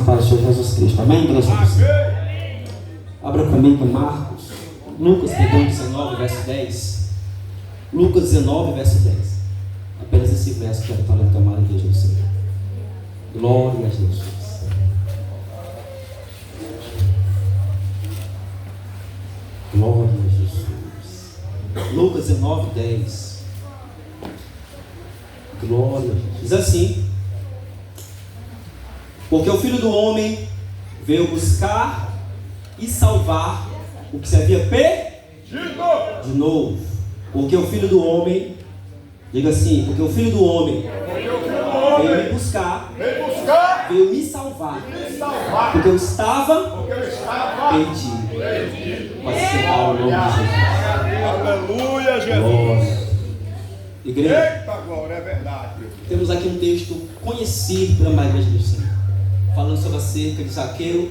paz do Senhor Jesus Cristo. Amém, igreja? Abra comigo Marcos, Lucas 19, verso 10. Lucas 19, verso 10. Apenas esse verso que eu quero falar com a amada igreja do Senhor. Glória a Jesus. Glória a Jesus. Lucas 19, 10. Glória a Jesus. Diz assim: porque o Filho do Homem veio buscar e salvar o que se havia perdido. De novo. Porque o Filho do Homem, diga assim, porque o Filho do Homem veio me buscar, veio me salvar, porque eu estava perdido. Pode ser o nome de Jesus. Aleluia, Jesus. Igreja, Eita glória, é verdade. temos aqui um texto conhecido pela maioria do Senhor, falando sobre acerca de Zaqueu.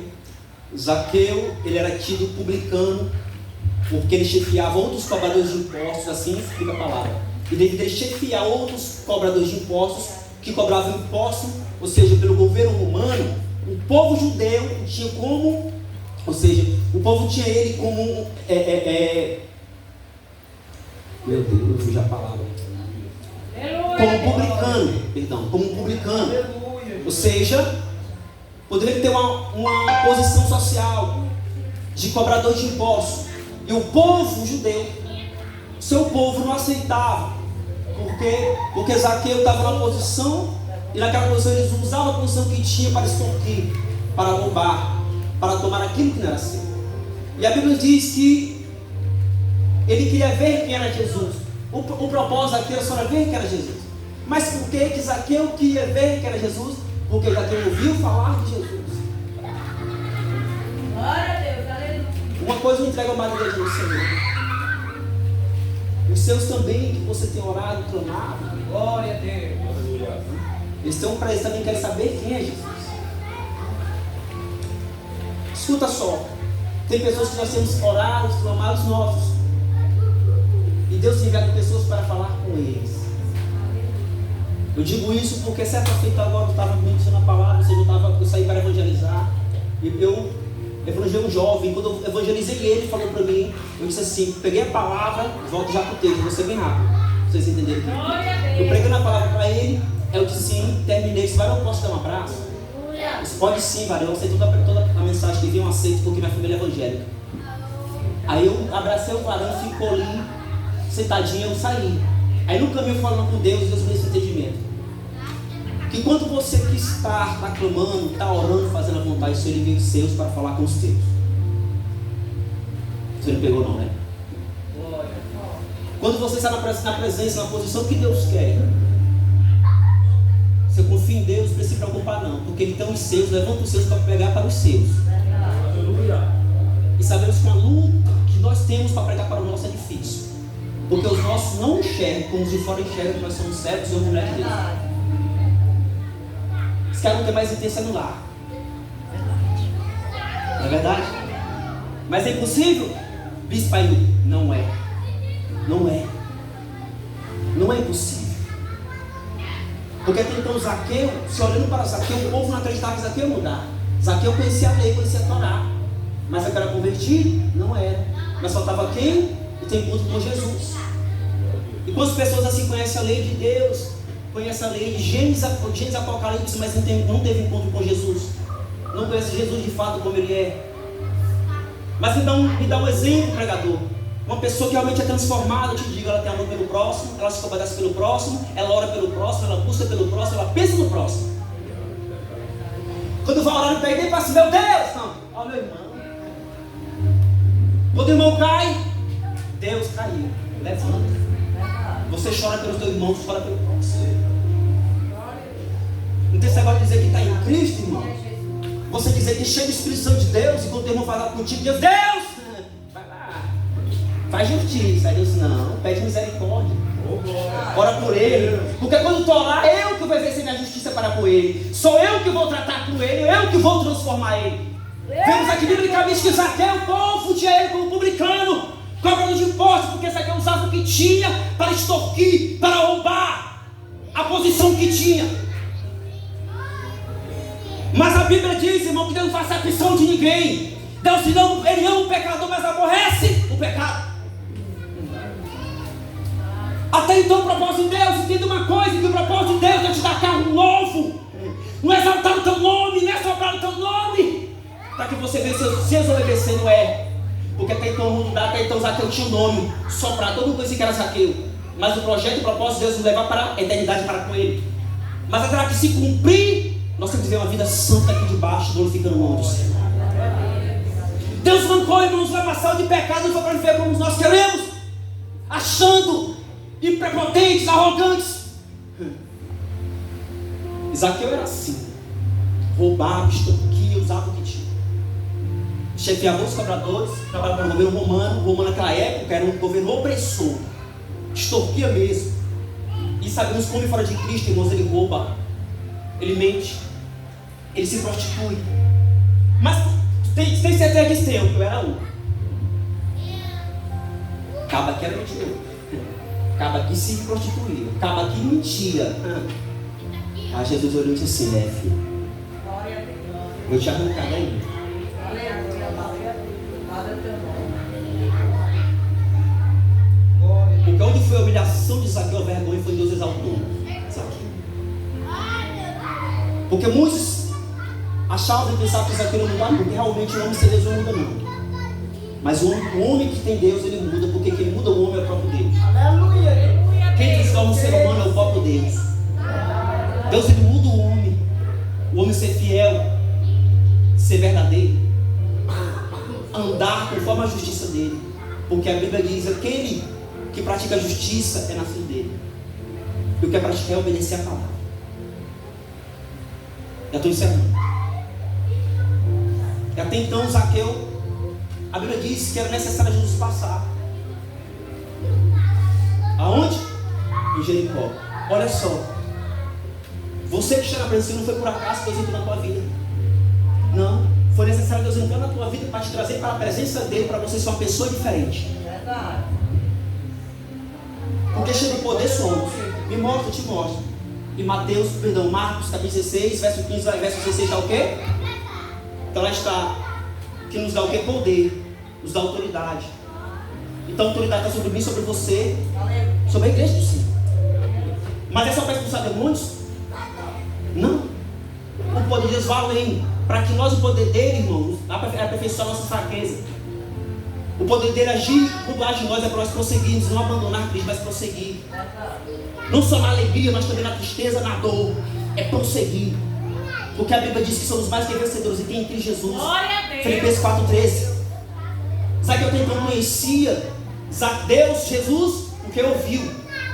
Zaqueu, ele era tido publicano, porque ele chefiava outros cobradores de impostos, assim explica a palavra. E devido a chefiar outros cobradores de impostos, que cobravam impostos, ou seja, pelo governo romano, o povo judeu tinha como, ou seja, o povo tinha ele como, meu Deus, eu fugi a palavra. Como publicano. Ou seja, poderia ter uma posição social de cobrador de impostos. E o povo judeu, seu povo não aceitava. Porque Zaqueu estava na posição, e naquela posição eles usavam a posição que tinha para extorquir, para roubar, para tomar aquilo que não era seu. E a Bíblia diz que ele queria ver quem era Jesus. O propósito aqui era só ver quem era Jesus. Mas por que Zaqueu queria ver quem era Jesus? Porque Zaqueu ouviu falar de Jesus. Glória a Deus, aleluia. Uma coisa eu entrego a Maria de Deus, Senhor. Os seus também, que você tem orado, clamado. Glória a Deus. Eles estão para eles também querem saber quem é Jesus. Escuta só. Tem pessoas que nós temos orado, clamados nossos. E Deus tem enviado pessoas para falar com eles. Eu digo isso porque certa feita agora eu estava mencionando a palavra, ou seja, eu saí para evangelizar. E eu evangelizei um jovem. Quando eu evangelizei ele, falou para mim, eu disse assim, peguei a palavra, volto já para o texto, vou ser bem rápido. Vocês entenderam? Eu preguei a palavra para ele, eu disse sim, terminei, disse, vai, eu posso dar um abraço? Disse, pode sim, Varão, eu aceito toda a mensagem que vinha, eu aceito porque minha família é evangélica. Aí eu abracei o varão, ficou ali, sentadinho, eu saí. Aí no caminho falando com Deus me deu esse entendimento. Que quando você que está clamando, está orando, fazendo a vontade do Senhor, Ele veio os seus para falar com os teus. Você não pegou não, né? Quando você está na presença, na posição que Deus quer, você confia em Deus, não precisa se preocupar não. Porque Ele tem os seus, levanta os seus para pegar para os seus. Aleluia. E sabemos que a luta que nós temos para pregar para o nosso é difícil. Porque os nossos não enxergam, como os de fora enxergam que nós somos servos e mulher de Deus. Os caras não têm mais intenção no lar. Não é verdade? Mas é impossível? Bispo aí, não é. Não é. Não é impossível. Porque até então Zaqueu, se olhando para Zaqueu, o povo não acreditava que Zaqueu ia mudar. Zaqueu conhecia a lei, conhecia a Torá. Mas Zaqueu era convertido? Não era. Mas faltava quem? E tem encontro com Jesus. E quantas pessoas assim conhecem a lei de Deus, conhecem a lei de Gênesis Apocalipse, mas não teve encontro com Jesus, não conhece Jesus de fato como Ele é. Mas me dá um exemplo, pregador. Uma pessoa que realmente é transformada, eu te digo, ela tem amor pelo próximo, ela se compadece pelo próximo, ela ora pelo próximo, ela busca pelo próximo, ela pensa no próximo. Quando vai orar no pé, nem fala assim, meu Deus, não, ó meu irmão. Quando o irmão cai, Deus caiu, levanta. Você chora pelos teus irmãos, chora pelo próximo. Não tem esse negócio de dizer que está em Cristo, irmão. Você dizer que chega o Espírito Santo de Deus e quando o teu irmão falar contigo, Deus, vai lá, faz justiça. Aí Deus, não, pede misericórdia. Ora por ele. Porque quando tu orar, eu que vou exercer minha justiça para com ele. Sou eu que vou tratar com ele, eu que vou transformar ele. Vemos aqui biblicamente que Zaqueu, o povo tinha ele como publicano, cobrador de impostos, porque Zaqueu usava o que tinha para extorquir, para roubar a posição que tinha. Mas a Bíblia diz, irmão, que Deus não faz acepção de ninguém. Deus não, Ele ama o pecador, mas aborrece o pecado. Até então o propósito de Deus, entenda uma coisa, que o propósito de Deus é te dar carro novo. Não é exaltar o teu nome, não é soprar o teu nome, para que você venha se desobedecer, não é? Porque até então Zaqueu tinha um nome, soprar, todo mundo conhecia que era Zaqueu. Mas o projeto e o propósito de Deus nos levar para a eternidade para com Ele. Mas até que se cumprir, nós temos que viver uma vida santa aqui debaixo, glorificando o nome do Senhor. Deus mancou, irmãos, lamaçal de pecado, não foi para viver como nós queremos, achando prepotentes, arrogantes. Zaqueu era assim, roubava, extorquia, usava o que tinha. Chefiava os cobradores, trabalhava para o governo romano. O romano naquela época era um governo opressor, extorquia mesmo. E sabemos como fora de Cristo, irmãos, ele rouba, ele mente, ele se prostitui. Mas tem certeza desse tempo, eu era um. Acaba que era mentiroso, acaba que se prostituía, acaba que mentia. Aí Jesus olhou e disse assim: filho, vou te arrancar daí. Porque onde foi a humilhação de Zaqueu, a vergonha foi Deus exaltou Zaqueu. Porque muitos achavam e pensavam que Zaqueu não muda não, porque realmente o homem sem Deus não muda não. Mas o homem que tem Deus, ele muda, porque quem muda o homem é o próprio Deus. Quem transforma o ser humano é o próprio Deus. Deus, ele muda o homem ser fiel, ser verdadeiro, andar conforme a justiça dele. Porque a Bíblia diz: aquele que pratica a justiça é nascido dele, e o que é praticar é obedecer a palavra. Já estou encerrando. E até então Zaqueu, a Bíblia diz que era necessário Jesus passar. Aonde? Em Jericó. Olha só, você que está na presença, não foi por acaso que Deus entrou na tua vida. Não, foi necessário Deus entrar na tua vida para te trazer para a presença dele, para você ser uma pessoa diferente. Porque cheio do poder somos. Me mostra, eu te mostro. E Marcos capítulo 16, verso 15, verso 16 está o quê? Então lá está, que nos dá o quê? Poder, nos dá autoridade. Então a autoridade está sobre mim, sobre você, sobre a igreja do Senhor. Mas é só para expulsar demônios? Não. O poder de Deus vai além, para que nós, o poder dele, irmãos, aperfeiçoar a nossa fraqueza. O poder dele agir por baixo de nós é para nós prosseguirmos, não abandonar Cristo, mas prosseguir. Não só na alegria, mas também na tristeza, na dor. É prosseguir. Porque a Bíblia diz que somos mais que vencedores e tem em Cristo Jesus. Filipenses 4,13. Zaqueu então conhecia Deus, Jesus, porque ouviu.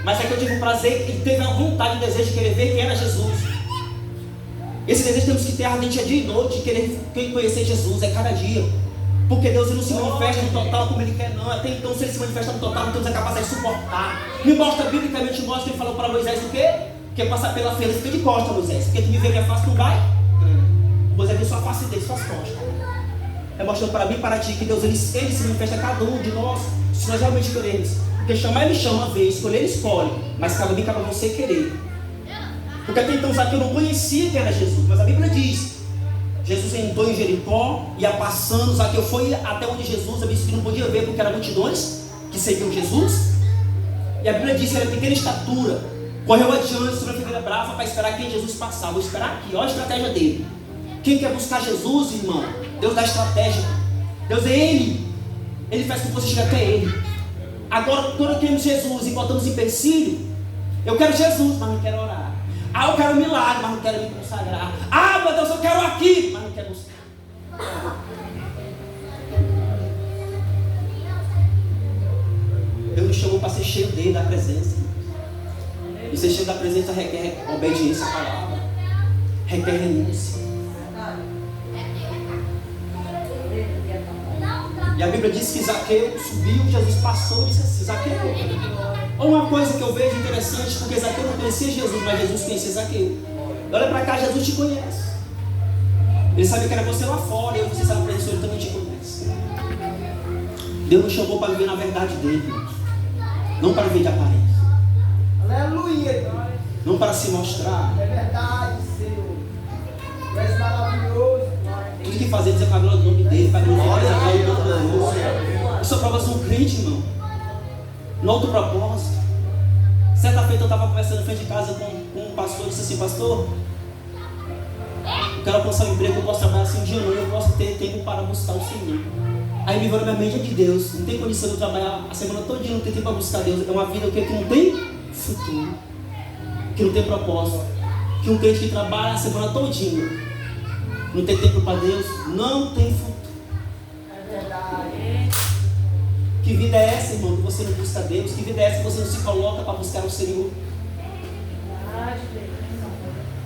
Mas Zaqueu teve o prazer, ele teve a vontade e o desejo de querer ver quem era Jesus. Esse desejo temos que ter ardente dia e noite, de querer conhecer Jesus, é cada dia. Porque Deus, ele não se manifesta no total como ele quer, não. Até então, se ele se manifesta no total, não temos a capacidade de suportar. Me mostra biblicamente, mostra que ele falou para Moisés o quê? Que é passar pela feira, fica de costa, Moisés. Porque tu me vê minha face, não vai? Moisés viu sua face dele, suas costas. É mostrando para mim e para ti que Deus, ele se manifesta a cada um de nós, se nós realmente queremos. Porque chamar, ele chama uma vez, escolher, ele escolhe. Mas cabe a mim, cabe a você querer. Porque até então Zaqueu não conhecia quem era Jesus, mas a Bíblia diz: Jesus entrou em Jericó, ia passando, Zaqueu foi até onde Jesus, a Bíblia não podia ver porque eram multidões que seguiam Jesus. E a Bíblia diz que era pequena estatura, correu adiante sobre a figueira brava para esperar quem Jesus passava. Vou esperar aqui, olha a estratégia dele. Quem quer buscar Jesus, irmão? Deus dá estratégia. Deus é Ele. Ele faz com que você chegue até Ele. Agora, quando queremos Jesus e botamos empecilho, eu quero Jesus, mas não quero orar. Ah, eu quero um milagre, mas não quero me consagrar. Ah, meu Deus, eu quero aqui, mas não quero buscar. Deus nos chamou para ser cheio dele, da presença. E ser cheio da presença requer obediência à palavra, requer renúncia. E a Bíblia diz que Zaqueu subiu, Jesus passou e disse assim: Zaqueu. Uma coisa que eu vejo interessante, porque Zaqueu não conhecia Jesus, mas Jesus conhecia Zaqueu. Olha para cá, Jesus te conhece. Ele sabia que era você lá fora, e você sabe para isso, ele também te conhece. Deus nos chamou para viver na verdade dele, não para viver de aparência. Aleluia. Não para se mostrar. É verdade, Senhor. Tu és maravilhoso. que fazer, dizer para a glória do nome dele, para a glória do nome dele. Isso é prova de um crente, irmão. No outro propósito. Certa feita eu estava conversando em frente de casa com um pastor, disse assim: pastor, eu quero alcançar um emprego, eu posso trabalhar assim um dia não, eu posso ter tempo para buscar o Senhor. Aí me veio na minha mente: é de Deus, não tem condição de eu trabalhar a semana toda, não tem tempo para buscar Deus. É uma vida que não tem futuro, que não tem propósito, que um crente que trabalha a semana todinha não tem tempo para Deus, não tem futuro. É verdade. Que vida é essa, irmão, que você não busca Deus? Que vida é essa que você não se coloca para buscar o Senhor?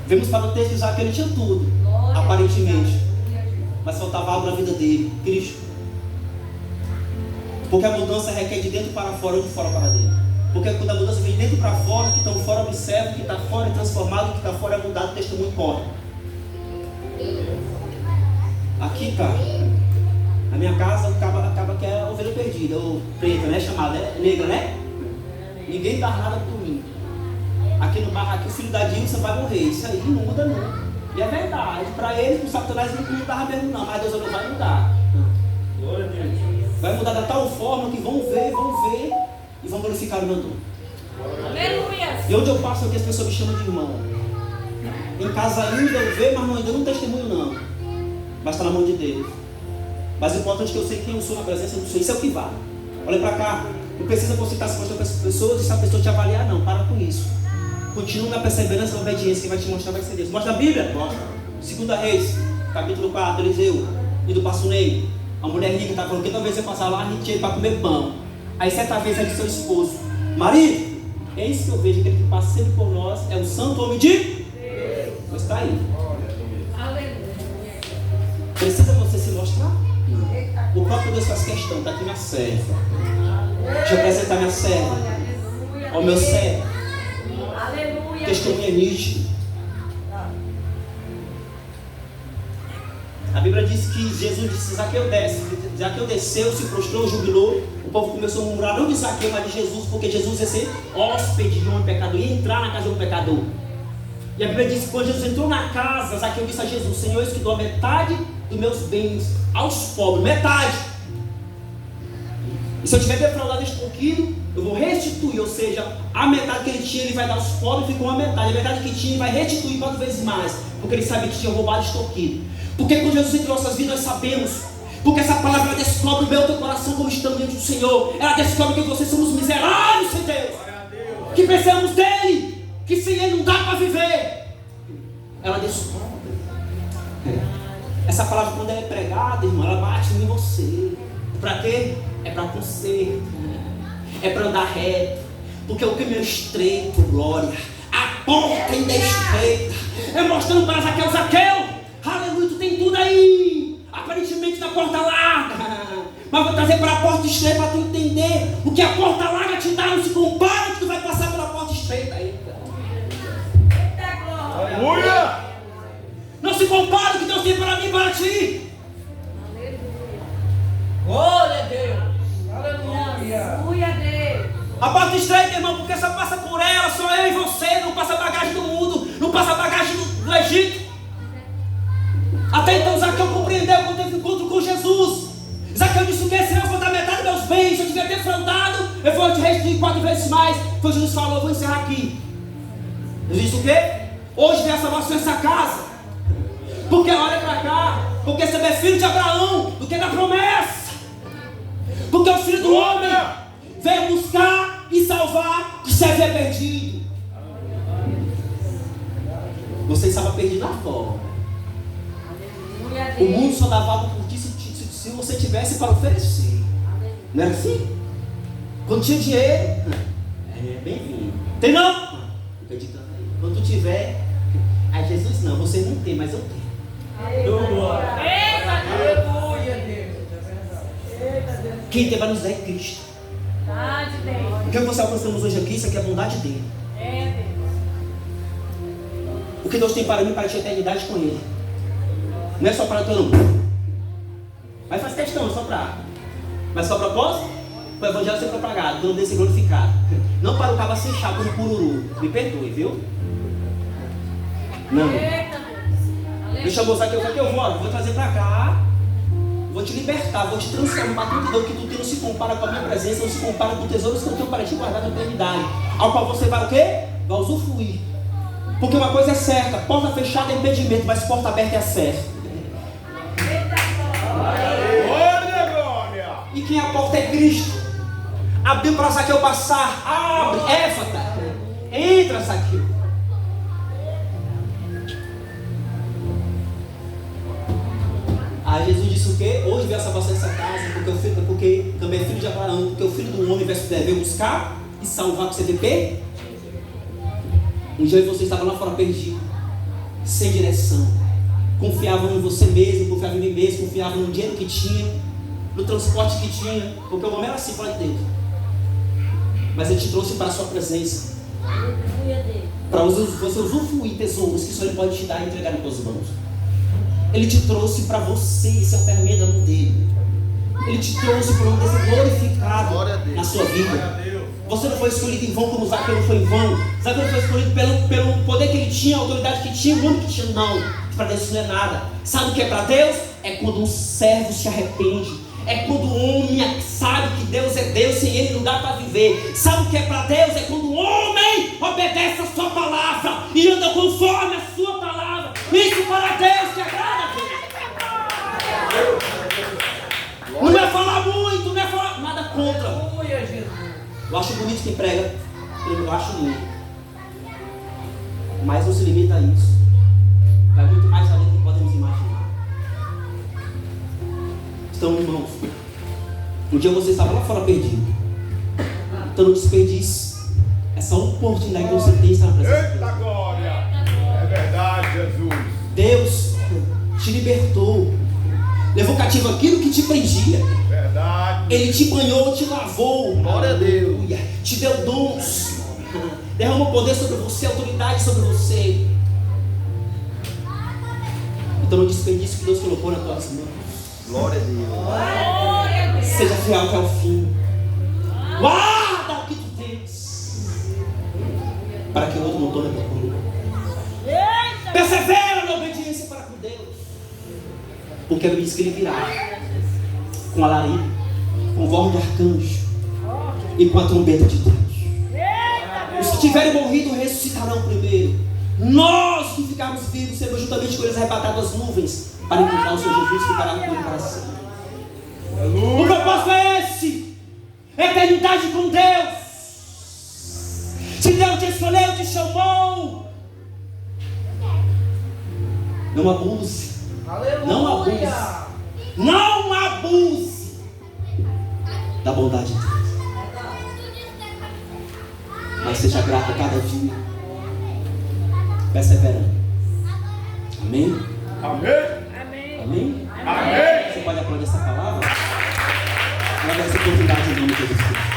Vemos para o texto já que ele tinha tudo, aparentemente, mas faltava algo na vida dele, Cristo. Porque a mudança requer de dentro para fora ou de fora para dentro. Porque quando a mudança vem de dentro para fora, que estão fora observam, que está fora é transformado, que está fora é mudado, o testemunho corre. Aqui, cara, na minha casa, acaba que é a ovelha perdida, ou preta, né? Chamada, é negra, né? Ninguém dá nada por mim. Aqui no bairro, aqui o filho da Dilma vai morrer. Isso aí não muda, não. E é verdade. Para eles, para o Satanás, não mudava mesmo, não. Mas Deus não vai mudar. Glória a Deus. Vai mudar da tal forma que vão ver e vão glorificar o meu dom. Aleluia. E onde eu passo aqui, as pessoas me chamam de irmão. Em casa ainda eu vejo, mas ainda não testemunho, não. Mas está na mão de Deus. Mas o importante é que eu sei quem eu sou na presença do Senhor. Isso é o que vale. Olha para cá. Não precisa você estar se mostrando para as pessoas e se a pessoa te avaliar, não. Para com isso. Continua na perseverança e na obediência. Quem vai te mostrar vai ser Deus. Mostra a Bíblia? Mostra. 2 Reis, capítulo 4, Eliseu e do pastor Ney. A mulher rica está falando que toda vez você passar lá, a gente tinha para comer pão. Aí certa vez é de seu esposo: marido, eis que eu vejo aquele que passa sempre por nós, é o santo homem de Deus. Mas está aí. Aleluia. Precisa você se mostrar? Não. O próprio Deus faz questão, está aqui minha serva. Deixa eu apresentar minha serva. Ó meu servo. Aleluia. Testemunha nítido. A Bíblia diz que Jesus disse: Zaqueu desce. Zaqueu desceu, se prostrou, jubilou. O povo começou a murmurar, não de Zaqueu, mas de Jesus, porque Jesus ia ser hóspede de um pecador, ia entrar na casa de um pecador. E a Bíblia diz que quando Jesus entrou na casa, Zaqueu disse a Jesus: Senhor, eu que dou a metade dos meus bens aos pobres, metade. E se eu tiver defraudado este pouquinho, eu vou restituir, ou seja, a metade que ele tinha, ele vai dar aos pobres, ficou uma metade. A metade que tinha, ele vai restituir 4 vezes mais, porque ele sabia que tinha roubado e extorquido. Porque quando Jesus entrou em nossas vidas, nós sabemos. Porque essa palavra ela descobre o meu teu coração como estamos diante do Senhor. Ela descobre que vocês somos miseráveis sem Deus. Que precisamos dele. Que sem ele não dá para viver. Ela descobre. Essa palavra, quando ela é pregada, irmão, ela bate em você. Para quê? É para conserto. É para andar reto. Porque o caminho é estreito, glória. A porta ainda é estreita. É mostrando para Zaqueu: Zaqueu, aleluia, tu tem tudo aí. Aparentemente na porta larga. Mas vou trazer para a porta estreita para tu entender. O que a porta larga te dá não se compara que tu vai passar pela porta estreita ainda. Aleluia! Não se compara o que Deus tem para mim e para ti. Glória a Deus. Aleluia. Aleluia a Deus. A porta estreita, irmão, porque só passa por ela, só eu e você. Não passa bagagem do mundo, não passa bagagem do Egito. Até então Zaqueu compreendeu quando teve um encontro com Jesus. Zaqueu disse: o que? Se eu vou dar metade dos meus bens, se eu tiver defraudado, eu vou te restituir 4 vezes mais. Foi Jesus falou: eu vou encerrar aqui. Jesus disse: o quê? Hoje vem a salvação nessa casa. Porque olha para cá, porque você é filho de Abraão, do que da promessa. Porque o Filho do Homem veio buscar e salvar o que se havia perdido. Você estava perdido lá fora. O mundo só dava algo por ti se você tivesse para oferecer. Não era assim? Quando tinha dinheiro, bem-vindo. Tem não? Fica de canto aí. Quando tu tiver, aí Jesus: não, você não tem, mas eu tenho. Eita, aleluia, Deus. Quem tem para nos dar é Cristo. Verdade, Deus. O que você alcançamos hoje aqui, isso aqui é a bondade dele. É, Deus. O que Deus tem para mim, para ti, é a eternidade com ele. Não é só para todo mundo. Mas faz questão, só para. Mas só propósito? Para o evangelho ser propagado, para o nome ser glorificado. Não para o cabo se inchar como cururu. Me perdoe, viu? Não. Eita, Deus. Deixa eu mostrar que eu vou trazer para cá. te libertar, vou te transformar. Tu entendeu que tu não se compara com a minha presença, não se compara com tesouros que eu tenho para te guardar na eternidade. Ao qual você vai o quê? Vai usufruir. Porque uma coisa é certa, porta fechada é impedimento, mas porta aberta é acesso. E quem é a porta é Cristo. Abriu para Zaqueu passar. Abre, Éfata. Entra, Zaqueu. Aí Jesus disse o quê? Hoje veio a salvação dessa casa, porque também é filho de Abraão, porque o filho do homem veio buscar e salvar com CVP. Um dia você estava lá fora perdido, sem direção. Confiava em você mesmo, confiava em mim mesmo, confiava no dinheiro que tinha, no transporte que tinha, porque o homem era assim fora de dentro. Mas Ele te trouxe para a sua presença, para você usufruir tesouros que só Ele pode te dar e entregar em tuas mãos. Ele te trouxe para você ser a ferramenta da mão dele. Ele te trouxe para um ser glorificado na sua vida. Você não foi escolhido em vão como Zaqueu não foi em vão. Zaqueu não foi escolhido pelo poder que ele tinha, a autoridade que tinha, o nome que tinha. Não, para Deus isso não é nada. Sabe o que é para Deus? É quando um servo se arrepende. É quando o homem sabe que Deus é Deus, sem Ele não dá para viver. Sabe o que é para Deus? É quando o homem obedece a sua palavra e anda conforme a sua palavra. Isso para Deus que agrada a Deus. Não é falar muito, não é falar nada contra. Eu acho bonito quem prega, eu acho lindo. Mas não se limita a isso. Vai muito mais além do que podemos imaginar. Então, irmãos, um dia você estava lá fora perdido. Então não desperdice essa oportunidade que você tem de estar na presença de Deus. Eita glória! É verdade, Jesus. Deus te libertou, levou cativo aquilo que te prendia. Verdade. Ele te banhou, te lavou. Glória a Deus. Te deu dons. Derramou poder sobre você, autoridade sobre você. Então não desperdice o que Deus colocou nas tuas mãos. Glória a Deus. Seja fiel até o fim. Guarda o que tu tens, para que o outro não tome a tua coroa. Persevera na obediência para com Deus, porque ele diz que ele virá com alarido, com voz de arcanjo e com a trombeta de Deus. Os que tiverem morrido ressuscitarão primeiro. Nós que ficarmos vivos seremos juntamente com eles arrebatados às nuvens para encontrar o Senhor Jesus que ficará com ele para sempre. O propósito é esse: eternidade com Deus. Se Deus te escolheu, te chamou, não abuse. Não abuse. Não abuse da bondade de Deus. Mas seja grato a cada dia, perseverando. Amém? Amém. Amém? Amém. Você pode aplaudir essa palavra? Ela vai ser oportunidade em nome de Jesus.